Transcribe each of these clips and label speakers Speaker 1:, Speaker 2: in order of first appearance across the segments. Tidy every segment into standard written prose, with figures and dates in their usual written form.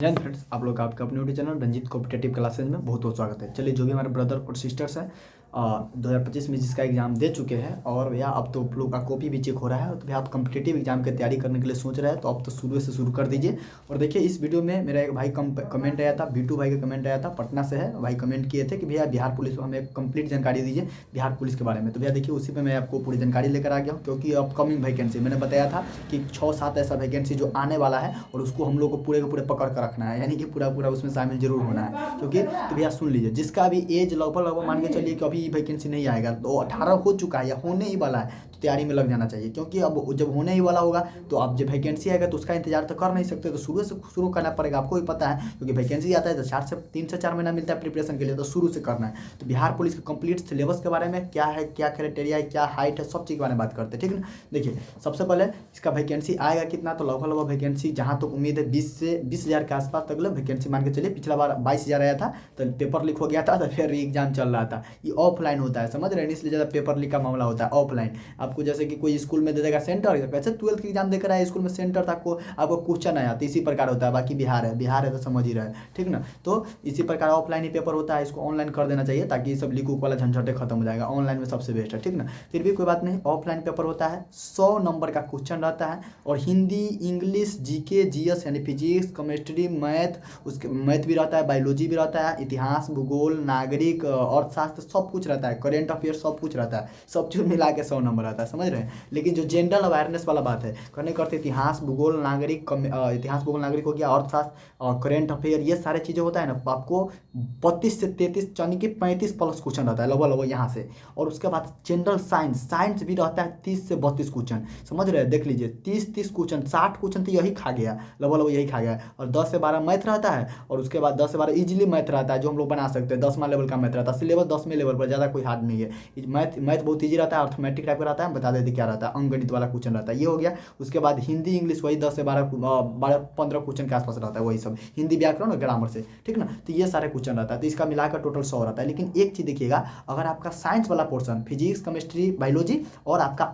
Speaker 1: जय फ्रेंड्स, आप लोग का आपका अपने YouTube channel Ranjeet competitive classes में बहुत बहुत स्वागत है। चलिए, जो भी हमारे ब्रदर और सिस्टर्स हैं 2025 में जिसका एग्ज़ाम दे चुके हैं और भैया अब तो लोग का कॉपी भी चेक हो रहा है, तो भैया आप कॉम्पिटेटिव एग्जाम की तैयारी करने के लिए सोच रहे हैं तो अब तो शुरू से शुरू कर दीजिए। और देखिए, इस वीडियो में मेरा एक भाई कमेंट आया था, बीटू भाई का कमेंट आया था, पटना से है भाई। कमेंट किए थे कि भैया बिहार पुलिस को हमें कंप्लीट जानकारी दीजिए बिहार पुलिस के बारे में। तो भैया देखिए, उसी पर मैं आपको पूरी जानकारी लेकर आ गया हूँ, क्योंकि अपकमिंग वैकेंसी मैंने बताया था कि 6-7 ऐसा वैकेंसी जो आने वाला है और उसको हम लोग को पूरे के पूरे पकड़ कर रखना है, यानी कि पूरा पूरा उसमें शामिल जरूर होना है। क्योंकि तो भैया सुन लीजिए, जिसका भी एज लगभग मान के चलिए कि अभी वैकेंसी नहीं आएगा, तो 18 हो चुका है या होने ही वाला है, तो तैयारी में लग जाना चाहिए। क्योंकि अब जब होने ही वाला होगा तो अब जब वैकेंसी आएगा तो उसका इंतजार तो कर नहीं सकते, तो शुरू से शुरू करना पड़ेगा। आपको भी पता है, क्योंकि वैकेंसी आता है तो 3 से 4 महीना मिलता है प्रिपरेशन के लिए, तो शुरू से करना है। तो बिहार पुलिस के कंप्लीट सिलेबस के बारे में क्या है, क्या क्राइटेरिया है, क्या हाइट है, सब चीज़ के बारे में बात करते हैं, ठीक है ना। देखिए, सबसे पहले इसका वैकेंसी आएगा कितना, तो लगभग वैकेंसी जहाँ तक उम्मीद है 20 से 20,000 के आसपास तक वैकेंसी मान के चलिए। पिछला बार 22,000 आया था तो पेपर लीक हो गया था, तो फिर एग्जाम चल रहा था। ये ऑफलाइन होता है, समझ रहे हैं, इसलिए ज़्यादा पेपर लीक का मामला होता है ऑफलाइन। आपको जैसे कि कोई स्कूल में दे देगा सेंटर, वैसे 12th की एग्जाम देकर आया स्कूल में सेंटर था, आपको क्वेश्चन आया, तो इसी प्रकार होता है। बाकी बिहार है तो समझ ही रहे, ठीक ना। तो इसी प्रकार ऑफलाइन ही पेपर होता है, इसको ऑनलाइन कर देना चाहिए ताकि सब लीक वाला झंझटे खत्म हो जाएगा। ऑनलाइन में सबसे बेस्ट है, ठीक ना। फिर भी कोई बात नहीं, ऑफलाइन पेपर होता है, 100 नंबर का क्वेश्चन रहता है। और हिंदी, इंग्लिश, जीके, जीएस यानी फिजिक्स, केमिस्ट्री, मैथ, उसके मैथ भी रहता है, बायोलॉजी भी रहता है, इतिहास, भूगोल, नागरिक, अर्थशास्त्र, सब कुछ रहता है, करेंट अफेयर सब कुछ रहता है। सब चीज़ मिला के 100 नंबर आता है, समझ रहे हैं। लेकिन जो जनरल अवेयरनेस वाला बात है, करते इतिहास, भूगोल, नागरिक, इतिहास, भूगोल, नागरिक हो गया, अर्थशास्त्र, करेंट अफेयर, ये सारे चीज़ें होता है ना, आपको 32 से 33 यानी कि 35 प्लस क्वेश्चन रहता है लगभग यहाँ से। और उसके बाद जनरल साइंस भी रहता है 30 से 32 क्वेश्चन, समझ रहे हैं। देख लीजिए, 30 क्वेश्चन, 60 क्वेश्चन तो यही खा गया, लगभग यही खा गया। और 10 से 12 मैथ रहता है, और उसके बाद 10 से 12 इजीली मैथ रहता है, जो हम लोग बना सकते हैं। 10वां लेवल का मैथ रहता है, सिलेबस 10वें लेवल पर, ज़्यादा कोई हार्ड नहीं है। मैथ बहुत ईजी रहता है, अर्थमेटिक टाइप का रहता है, बता देते क्या रहता है, अंकगणित वाला क्वेश्चन रहता है, ये हो गया। उसके बाद हिंदी, इंग्लिश वही 10 से 12-15 क्वेश्चन के आसपास रहता है, वही सब हिंदी, व्याकरण और ग्रामर से, ठीक ना। तो ये सारे क्वेश्चन रहता है, तो इसका मिलाकर टोटल 100 रहता है। लेकिन एक चीज़ देखिएगा, अगर आपका साइंस वाला पोर्सन, फिजिक्स, केमिस्ट्री, बायोलॉजी, और आपका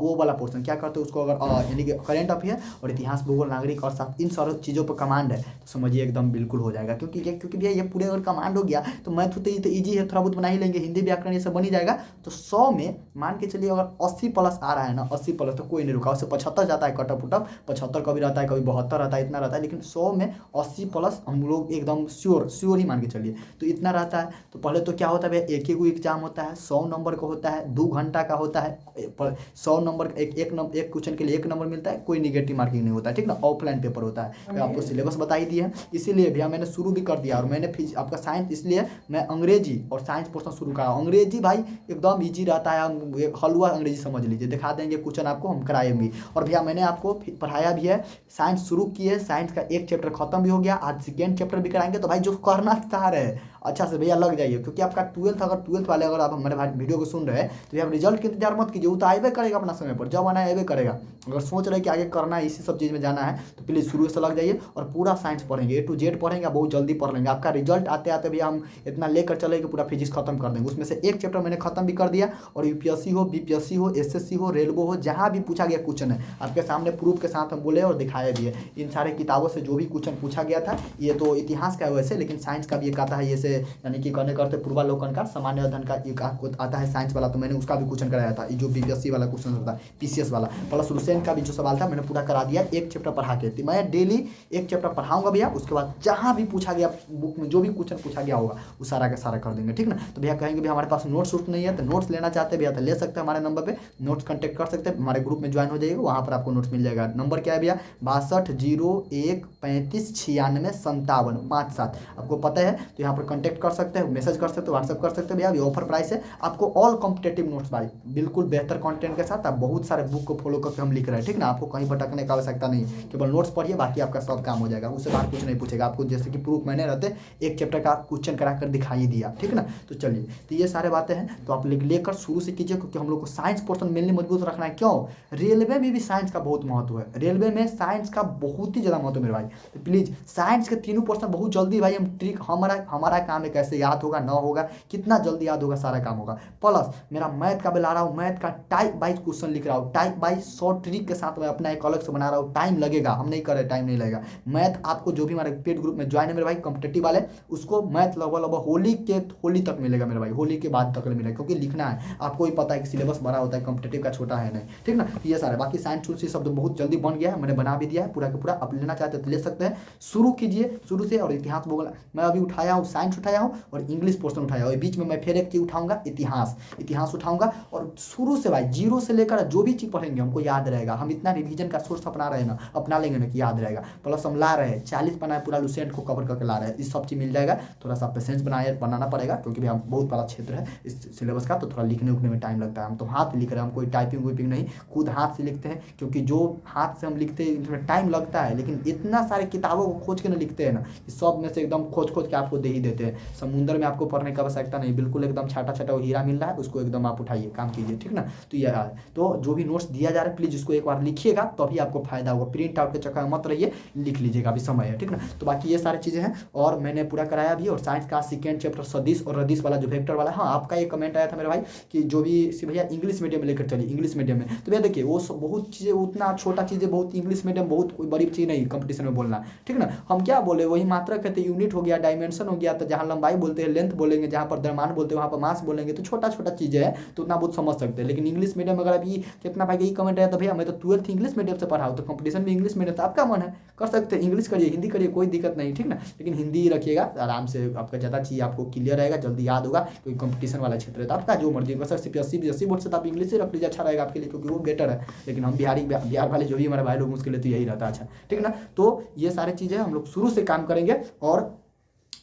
Speaker 1: वो वाला पोर्सन क्या करते हैं उसको, अगर यानी कि करेंट अफेयर और इतिहास, भूगोल, नागरिक और साथ इन सारी चीज़ों पर कमांड है, तो समझिए एकदम बिल्कुल हो जाएगा। क्योंकि भैया ये पूरे अगर कमांड हो गया तो मैथ तो ईजी है, थोड़ा बहुत बना ही लेंगे, हिंदी, व्याकरण ये सब बन ही जाएगा। तो 100 में मान के चलिए अगर 80 प्लस आ रहा है ना, 80 प्लस तो कोई नहीं रुका, उससे 75 जाता है कटअप उटअप, 75 कभी रहता है, कभी 72 रहता है, इतना रहता है। लेकिन 100 में 80 प्लस हम लोग एकदम श्योर ही मान के चलिए, तो इतना रहता है। तो पहले तो क्या होता है भैया, एक ही एग्जाम होता है, 100 नंबर का होता है, 2 घंटा का होता है। 100 नंबर एक क्वेश्चन के लिए 1 नंबर मिलता है, कोई निगेटिव मार्किंग नहीं होता है, ठीक ना। ऑफलाइन पेपर होता है, तो आपको सिलेबस बता ही दिया है, इसीलिए भैया मैंने शुरू भी कर दिया। और मैंने आपका साइंस, इसलिए मैं अंग्रेजी और साइंस पोर्शन शुरू करा। अंग्रेजी भाई एकदम ईजी रहता है, हलवा अंग्रेजी समझ लीजिए, दिखा देंगे क्वेश्चन आपको, हम कराएंगे। और भैया मैंने आपको पढ़ाया भी है, साइंस शुरू किए, साइंस का एक चैप्टर खत्म भी हो गया, आज सेकेंड चैप्टर भी कराएंगे। तो भाई जो करना चाह रहे हैं अच्छा से भैया लग जाइए, क्योंकि आपका 12th वाले अगर आप हमारे भाई वीडियो को सुन रहे हैं तो भैया आप रिजल्ट का इंतजार मत कीजिए, वो तो आएबे करेगा अपना समय पर, जब आना है आएबे करेगा। अगर सोच रहे हैं कि आगे करना है, इसी सब चीज़ में जाना है, तो प्लीज़ शुरू से लग जाइए और पूरा साइंस पढ़ेंगे, A to Z पढ़ेंगे, बहुत जल्दी पढ़ लेंगे। आपका रिजल्ट आते आते भैया हम इतना लेकर चले कि पूरा फिजिक्स खत्म कर देंगे। उसमें से एक चैप्टर मैंने खत्म भी कर दिया। और यूपीएससी हो, बीपीएससी हो, एसएससी हो, रेलवे हो, जहाँ भी पूछा गया क्वेश्चन है आपके सामने प्रूफ के साथ हम बोले और दिखाया भी है। इन सारे किताबों से जो भी क्वेश्चन पूछा गया था, ये तो इतिहास का है वैसे, लेकिन साइंस का भी एक आता है, ये से यानी कि करते पूर्वालोकन का, सामान्य अध्ययन का एक आता है साइंस वाला, तो मैंने उसका भी क्वेश्चन कराया था, जो बीपीएससी वाला क्वेश्चन होता है, पीसीएस वाला प्लस रुसेन का भी जो सवाल था मैंने पूरा करा दिया, एक चैप्टर पढ़ा के। मैं डेली एक चैप्टर पढ़ाऊंगा भैया, उसके बाद जहाँ भी पूछा गया बुक में जो भी क्वेश्चन पूछा गया होगा वो सारा का सारा कर देंगे, ठीक ना। तो भैया कहेंगे भैया हमारे पास नोट्स नहीं है, तो नोट्स लेना चाहते हैं भैया तो ले सकते हैं, हमारे नंबर पे नोट्स कॉन्टैक्ट कर सकते हैं, हमारे ग्रुप में ज्वाइन हो जाइएगा, वहाँ पर आपको नोट्स मिल जाएगा। नंबर क्या है भैया, 6201359657 57, आपको पता है, तो यहाँ पर कॉन्टैक्ट कर सकते हैं, मैसेज कर सकते हो, व्हाट्सअप कर सकते हो भैया। ये ऑफर प्राइस है, आपको ऑल कॉम्पिटेटिव नोट्स भाई बिल्कुल बेहतर कंटेंट के साथ, आप बहुत सारे बुक को फॉलो करके हम लिख रहे हैं, ठीक ना। आपको कहीं भटकने की आवश्यकता नहीं है, केवल नोट्स पढ़िए, बाकी आपका सब काम हो जाएगा, उससे बाहर कुछ नहीं पूछेगा आपको। जैसे कि प्रूफ मैंने रहते एक चैप्टर का क्वेश्चन करा कर दिखाई दिया, ठीक ना। तो चलिए, तो ये सारे बातें हैं, तो आप लेकर शुरू से कीजिए, क्योंकि हम लोग को साइंस पोर्शन मेनली मजबूत रखना है। क्यों, रेलवे में भी साइंस का बहुत महत्व है, रेलवे में साइंस का बहुत ही ज़्यादा महत्व है मेरे भाई। तो प्लीज़ साइंस के तीनों पोर्शन बहुत जल्दी भाई हम ट्रिक हमारा काम है, कैसे याद होगा, ना होगा, कितना जल्दी याद होगा, सारा काम होगा। प्लस मेरा मैथ का भी ला रहा हूँ, मैथ का टाइप वाइज क्वेश्चन लिख रहा हूँ, टाइप वाइज शॉर्ट ट्रिक के साथ मैं अपना एक अलग से बना रहा हूँ। टाइम लगेगा, हम नहीं कर रहे, टाइम नहीं लगेगा। मैथ आपको जो भी हमारे पेड ग्रुप में ज्वाइन है मेरे भाई कॉम्पिटेटिव वाले, उसको मैथ लगभग होली तक मिलेगा मेरे भाई, होली के बाद तक मिलेगा, क्योंकि लिखना है। आपको भी पता है कि सिलेबस बड़ा होता है, कॉम्पिटेटिव का छोटा है नहीं, ठीक ना। ये सारे बाकी साइंस टूल्स सब तो बहुत जल्दी बन गया है, मैंने बना भी दिया है पूरा का पूरा। आप लेना चाहते हैं तो ले सकते हैं। शुरू कीजिए शुरू से। और इतिहास भूगोल मैं अभी उठाया हूँ, साइंस उठाया हूँ और इंग्लिश पोर्शन उठाया हूँ। बीच में मैं फिर एक चीज उठाऊंगा, इतिहास उठाऊंगा। और शुरू से भाई जीरो से लेकर जो भी चीज पढ़ेंगे हमको याद रहेगा। हम इतना रिवीजन का सोर्स अपना रहे ना, अपना लेंगे ना कि याद रहेगा। प्लस हम ला रहे हैं 40 पन्ना पूरा लुसेंट को कवर करके ला रहे हैं। इस सब चीज मिल जाएगा। थोड़ा सा पेशेंस बनाना पड़ेगा, क्योंकि भैया बहुत बड़ा क्षेत्र है इस सिलेबस का, तो थोड़ा लिखने उखने में टाइम लगता है। हम तो हाथ लिख रहे हैं, हम कोई टाइपिंग वाइपिंग नहीं, खुद हाथ से लिखते हैं। क्योंकि जो हाथ से हम लिखते हैं इसमें टाइम लगता है, लेकिन इतना सारे किताबों को खोज के ना लिखते हैं ना, सब में से एकदम खोज के आपको दे ही देते हैं। समुद्र में आपको पढ़ने की आवश्यकता नहीं, बिल्कुल एकदम छाटा छाटा वो हीरा मिल रहा है, उसको एकदम आप उठाइए, काम कीजिए, ठीक ना। तो ये तो जो भी नोट्स दिया जा रहा है प्लीज उसको एक बार लिखिएगा, तभी आपको फायदा होगा। प्रिंट आउट के चक्कर में मत रहिए, लिख लीजिएगा, अभी समय है, ठीक ना। तो बाकी ये सारी चीजें हैं और मैंने पूरा कराया भी। और साइंस का सेकेंड चैप्टर सदिश और रदिश वाला जो वेक्टर वाला, हाँ आपका एक कमेंट आया था मेरे भाई कि जो भी भैया इंग्लिश मीडियम में लेकर चलिए, इंग्लिश मीडियम में। तो भैया देखिए वो बहुत चीज़ें, उतना छोटा चीज़ें बहुत, इंग्लिश मीडियम बहुत कोई बड़ी चीज़ नहीं कंपटीशन में बोलना, ठीक ना। हम क्या बोले, वही मात्रा कहते हैं, यूनिट हो गया, डायमेंशन हो गया, तो जहाँ लंबाई बोलते हैं लेंथ बोलेंगे, जहाँ पर द्रव्यमान बोलते हैं वहाँ पर मास बोलेंगे। तो छोटा छोटा चीज़ें है तो उतना बहुत समझ सकते हैं। लेकिन इंग्लिश मीडियम अगर अभी कितना भाई यही कमेंट आया, तो भैया मैं तो 12th इंग्लिश मीडियम से पढ़ा हूँ, तो कंपटीशन भी इंग्लिश मीडियम, तो आपका मन है कर सकते हैं, इंग्लिश करिए, हिंदी करिए, कोई दिक्कत नहीं, ठीक ना। लेकिन हिंदी रखिएगा आराम से, आपका ज़्यादा चीज़ आपको क्लियर रहेगा, जल्दी याद होगा, क्योंकि कंपटीशन वाला क्षेत्र है। तो आपका जो मर्जी, बस CPSC BSC बोर्ड से तो आप इंग्लिश ही रख लीजिए, अच्छा रहेगा आपके लिए, क्योंकि वो बेटर है। लेकिन हम बिहार वाले जो भी हमारे भाई लोग, उसके लिए तो यही रहता है, अच्छा, ठीक ना। तो ये सारी चीज़ें हम लोग शुरू से काम करेंगे। और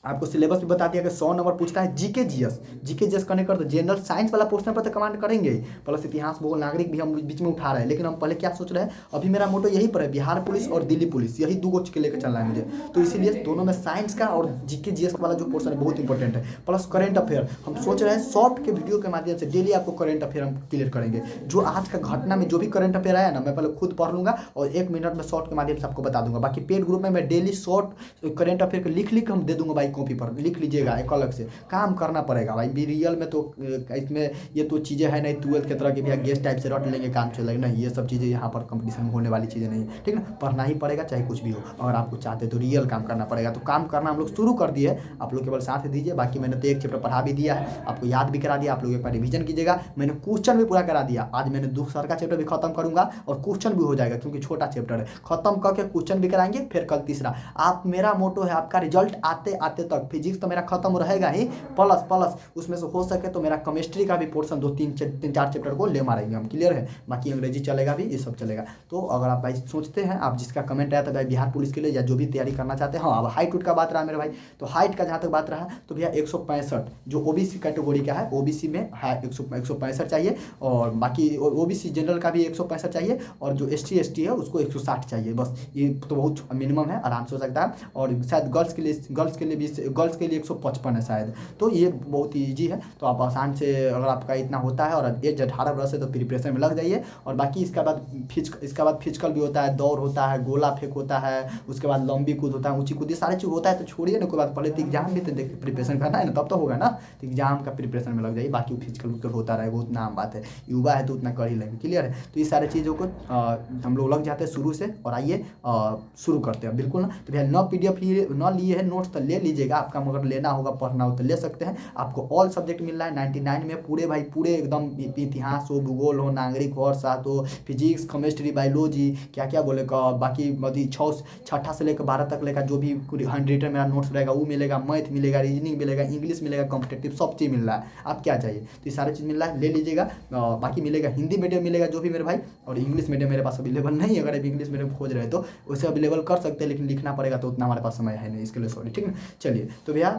Speaker 1: आपको सिलेबस भी बता दिया कि 100 नंबर पूछता है जीके जीएस करने कर, तो जनरल साइंस वाला पोर्शन पर तो कमांड करेंगे ही, प्लस इतिहास भूगोल नागरिक भी हम बीच में उठा रहे हैं। लेकिन हम पहले क्या सोच रहे हैं, अभी मेरा मोटो यही पर है, बिहार पुलिस और दिल्ली पुलिस, यही दो के लेकर चलना है मुझे। तो इसीलिए दोनों में साइंस का और जीके जीएस वाला जो पोर्शन है बहुत इंपॉर्टेंट है। प्लस करेंट अफेयर हम सोच रहे हैं शॉर्ट के वीडियो के माध्यम से डेली आपको करेंट अफेयर हम क्लियर करेंगे। जो आज का घटना में जो भी करंट अफेयर आया ना, मैं पहले खुद पढ़ लूंगा और 1 मिनट में शॉर्ट के माध्यम से आपको बता दूंगा। बाकी पेड ग्रुप में मैं डेली शॉर्ट करंट अफेयर लिख हम दे दूंगा भाई, कॉपी पर लिख लीजिएगा, एक अलग से काम करना पड़ेगा भाई। बी रियल में तो इसमें ये तो चीज़ें है नहीं 12th की तरह की भैया गेस्ट टाइप से रट लेंगे काम चलेगा, नहीं, ये सब चीज़ें यहाँ पर कंपटीशन में होने वाली चीज़ें नहीं है, ठीक ना। पढ़ना ही पड़ेगा चाहे कुछ भी हो, अगर आपको चाहते तो रियल काम करना पड़ेगा। तो काम करना हम लोग शुरू कर दिए, आप लोग केवल साथ दीजिए। बाकी मैंने तो एक चैप्टर पढ़ा भी दिया है, आपको याद भी करा दिया, आप लोग एक बार रिवीजन कीजिएगा। मैंने क्वेश्चन भी पूरा करा दिया, आज मैंने दूसरा का चैप्टर भी खत्म करूंगा और क्वेश्चन भी हो जाएगा, क्योंकि छोटा चैप्टर है, खत्म करके क्वेश्चन भी कराएंगे, फिर कल तीसरा। आप, मेरा मोटो है आपका रिजल्ट आते आते तक, फिजिक्स तो मेरा खत्म रहेगा ही, प्लस उसमें से हो सके तो मेरा केमिस्ट्री का भी पोर्शन 2-3-4 चैप्टर को ले मारेंगे हम, क्लियर है। बाकी अंग्रेजी चलेगा भी, ये सब चलेगा। तो अगर आप भाई सोचते हैं, आप जिसका कमेंट आया था भाई बिहार पुलिस के लिए या जो भी तैयारी करना चाहते हैं, हाँ अब हाइट उट का बात रहा मेरे भाई, तो हाइट का जहाँ तक बात रहा तो भैया 165 जो ओबीसी कैटेगरी का है, ओबीसी में है 165 चाहिए, और बाकी ओबीसी जनरल का भी 165 चाहिए, और जो ST ST है उसको 160 चाहिए, बस ये तो बहुत मिनिमम है, आराम से हो सकता है। और शायद गर्ल्स के लिए भी 155 है शायद, तो ये बहुत ईजी है। तो आप आसान से, अगर आपका इतना होता है और एज 18 वर्ष है तो प्रिपरेशन में लग जाइए। और बाकी इसके बाद फिजिकल भी होता है, दौड़ होता है, गोला फेंक होता है, उसके बाद लंबी कूद होता है, ऊंची कूद, ये सारी चीज़ होता है। तो छोड़िए ना, कोई बात, पहले तो एग्जाम भी तो प्रिपरेशन करना है ना, तब तो होगा ना, तो एग्जाम का प्रिपरेशन में लग जाइए। बाकी फिजिकल होता रहेगा, उतना आम बात है, युवा है तो उतना कर ही लेंगे, क्लियर है। तो ये सारी चीज़ों को हम लोग लग जाते हैं शुरू से। और आइए शुरू करते हैं, बिल्कुल ना। तो भैया न PDF न लिए है नोट्स तो ले लीजिएगा, आपका मगर लेना होगा, पढ़ना हो तो ले सकते हैं। आपको ऑल सब्जेक्ट मिल रहा है 99 में, पूरे भाई पूरे एकदम, इतिहास हो, भूगोल हो, नागरिक हो, अर्थशास्त्र हो, फिजिक्स, केमिस्ट्री, बायोलॉजी, क्या क्या बोले का, बाकी मतलब 6 से लेकर 12 तक लेकर जो भी 100 मेरा नोट्स रहेगा वो मिलेगा, मैथ मिलेगा, रीजनिंग मिलेगा, इंग्लिश मिलेगा, कॉम्पिटेटिव सब चीज़ मिल रहा है। आप क्या चाहिए, तो ये सारी चीज़ मिल रहा है, ले लीजिएगा। बाकी मिलेगा हिंदी मीडियम मिलेगा जो भी मेरे भाई, और इंग्लिश मीडियम मेरे पास अवेलेबल नहीं है। अगर आप इंग्लिश मीडियम खोज रहे तो उसे अवेलेबल कर सकते हैं, लेकिन लिखना पड़ेगा, तो उतना हमारे पास समय है नहीं, इसके लिए सॉरी, ठीक है। चलिए, तो भैया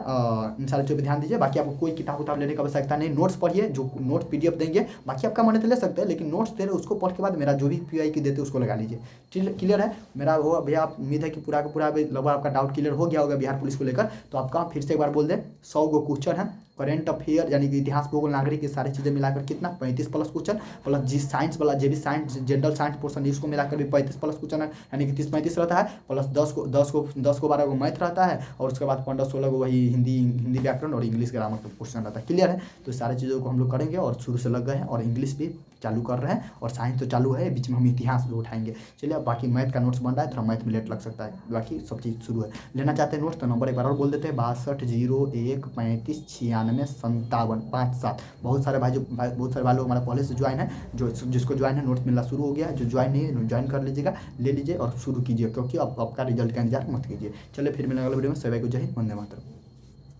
Speaker 1: इन सारे चीज़ों पर ध्यान दीजिए। बाकी आपको कोई किताब लेने की आवश्यकता नहीं, नोट्स पढ़िए, जो नोट्स PDF देंगे, बाकी आपका मन तो ले सकते हैं, लेकिन नोट्स दे रहे उसको पढ़ के बाद मेरा जो भी PI की देते उसको लगा लीजिए, क्लियर है। मेरा वो भैया उम्मीद है कि पूरा का पूरा लगभग आपका डाउट क्लियर हो गया होगा बिहार पुलिस को लेकर। तो आपका फिर से एक बार बोल दें, 100 गो क्वेश्चन है, करेंट अफेयर यानी कि इतिहास, भूगोल, नागरिक, ये सारी चीज़ें मिलाकर कितना 35 प्लस क्वेश्चन, प्लस जी साइंस वाला जो भी साइंस जनरल साइंस पोर्सन इसको मिलाकर भी 35 प्लस क्वेश्चन है, यानी कि 30-35 रहता है, प्लस 10 को 12 को मैथ रहता है, और उसके बाद 15-16 को वही हिंदी व्याकरण और इंग्लिश ग्रामर का क्वेश्चन रहता है। क्लियर है? तो सारी चीज़ों को हम लोग करेंगे और शुरू से लग गए हैं, और इंग्लिश भी चालू कर रहे हैं, और साइंस तो चालू है, बीच में हम इतिहास भी उठाएंगे। चलिए, अब बाकी मैथ का नोट्स बन रहा है, थोड़ा मैथ में लेट लग सकता है, बाकी सब चीज़ शुरू है। लेना चाहते हैं नोट्स तो नंबर एक बार और बोल देते हैं, 6201359657 57। बहुत सारे भाई लोग हमारा पहले से ज्वाइन है, जो जिसको ज्वाइन है नोट्स मिलना शुरू हो गया है, जो ज्वाइन नहीं है ज्वाइन कर लीजिएगा, ले लीजिए और शुरू कीजिए, क्योंकि अब आपका रिजल्ट का इंतजार मत कीजिए। चलिए फिर मिलेंगे अगले वीडियो में। सभी को जय हिंद, वंदे मातरम।